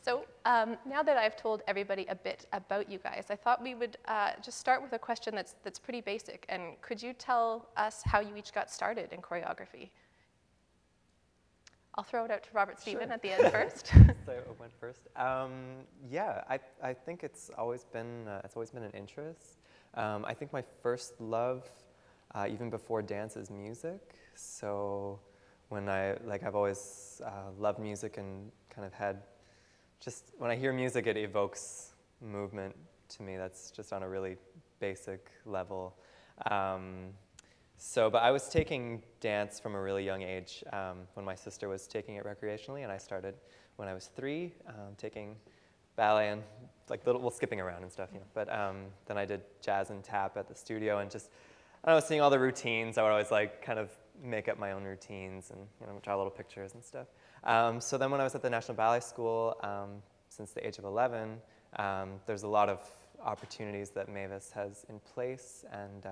So now that I've told everybody a bit about you guys, I thought we would just start with a question that's pretty basic. And could you tell us how you each got started in choreography? I'll throw it out to Robert Stephen at the end first. So I went first. Yeah, I think it's always been an interest. I think my first love, even before dance, is music. So when I've always loved music and kind of had, just when I hear music, it evokes movement to me. That's just on a really basic level. But I was taking dance from a really young age when my sister was taking it recreationally, and I started when I was 3, taking ballet and skipping around and stuff, you know. But then I did jazz and tap at the studio, and just, I was seeing all the routines. I would always kind of make up my own routines and, you know, draw little pictures and stuff. So then when I was at the National Ballet School, since the age of 11, there's a lot of opportunities that Mavis has in place, and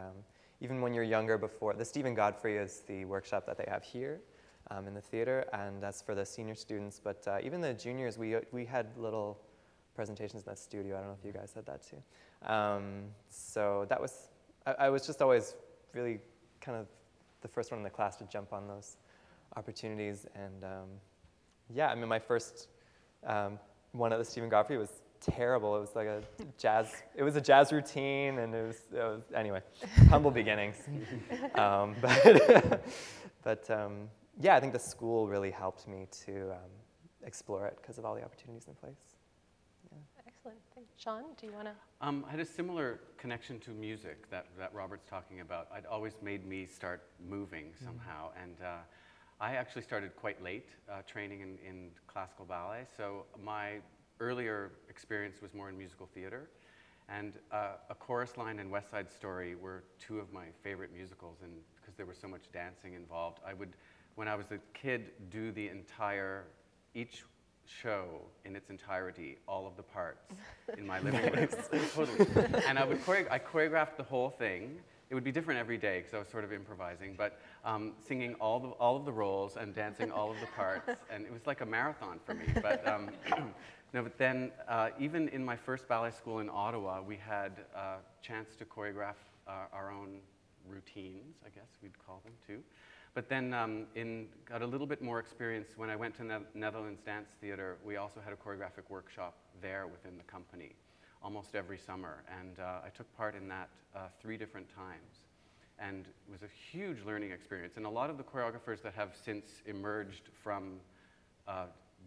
even when you're younger, before, the Stephen Godfrey is the workshop that they have here in the theater, and that's for the senior students. But even the juniors, we had little presentations in that studio. I don't know if you guys had that too. So that was, I was just always really kind of the first one in the class to jump on those opportunities. And yeah, I mean, my first one at the Stephen Godfrey was terrible. It was like it was a jazz routine, and it was anyway, humble beginnings. But yeah, I think the school really helped me to explore it because of all the opportunities in place. Yeah. Excellent. Thanks. Sean, do you want to? I had a similar connection to music that Robert's talking about. It always made me start moving somehow, and I actually started quite late training in classical ballet. So my earlier experience was more in musical theater, and A Chorus Line and West Side Story were 2 of my favorite musicals, and because there was so much dancing involved, I would, when I was a kid, do each show in its entirety, all of the parts in my living room. Totally. And I choreographed the whole thing. It would be different every day because I was sort of improvising, but singing all of the roles and dancing all of the parts, and it was like a marathon for me. But no, but then even in my first ballet school in Ottawa, we had a chance to choreograph our own routines, I guess we'd call them too. But then got a little bit more experience when I went to Netherlands Dance Theatre. We also had a choreographic workshop there within the company almost every summer, and I took part in that 3 different times, and it was a huge learning experience. And a lot of the choreographers that have since emerged from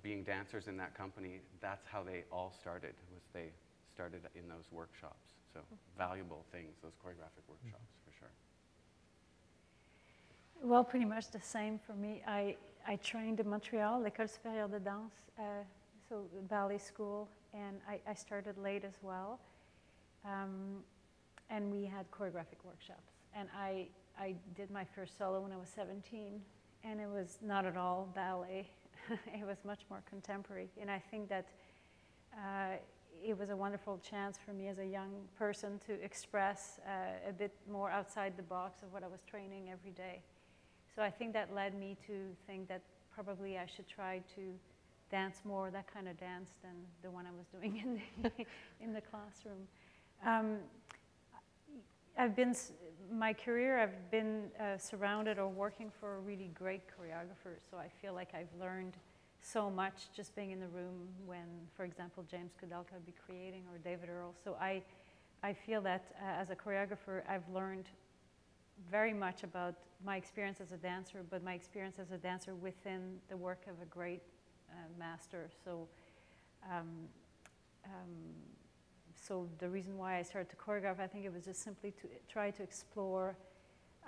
being dancers in that company, that's how they all started, was they started in those workshops. So valuable things, those choreographic workshops, for sure. Well, pretty much the same for me. I trained in Montreal, l'École supérieure de danse, so ballet school, and I started late as well. And we had choreographic workshops. And I did my first solo when I was 17, and it was not at all ballet. It was much more contemporary. And I think that it was a wonderful chance for me as a young person to express a bit more outside the box of what I was training every day. So I think that led me to think that probably I should try to dance more, that kind of dance, than the one I was doing in the classroom. My career, I've been surrounded or working for really great choreographers, so I feel like I've learned so much just being in the room when, for example, James Kudelka would be creating, or David Earl. So I feel that as a choreographer, I've learned very much about my experience as a dancer, but my experience as a dancer within the work of a great master. So, so the reason why I started to choreograph, I think it was just simply to try to explore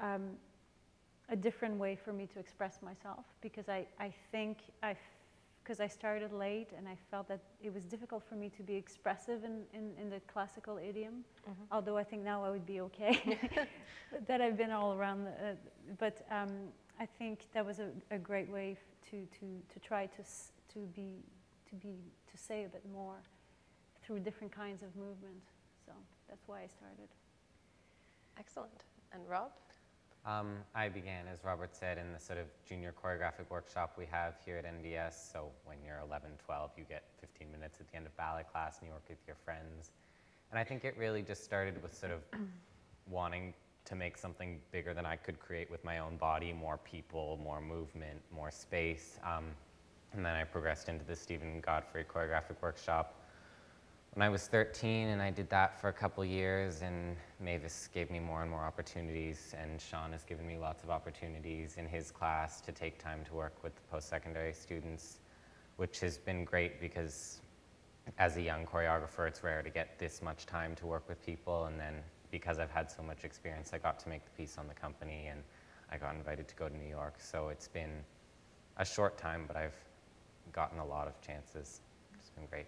a different way for me to express myself, because I think because I started late and I felt that it was difficult for me to be expressive in the classical idiom, although I think now I would be okay, that I've been all around. But I think that was a great way to try to say a bit more through different kinds of movement. So that's why I started. Excellent. And Rob? I began, as Robert said, in the sort of junior choreographic workshop we have here at NBS. So when you're 11, 12, you get 15 minutes at the end of ballet class and you work with your friends. And I think it really just started with sort of wanting to make something bigger than I could create with my own body, more people, more movement, more space. And then I progressed into the Stephen Godfrey choreographic workshop when I was 13, and I did that for a couple years, and Mavis gave me more and more opportunities, and Sean has given me lots of opportunities in his class to take time to work with the post-secondary students, which has been great because as a young choreographer, it's rare to get this much time to work with people, and then because I've had so much experience, I got to make the piece on the company, and I got invited to go to New York. So it's been a short time, but I've gotten a lot of chances. It's been great.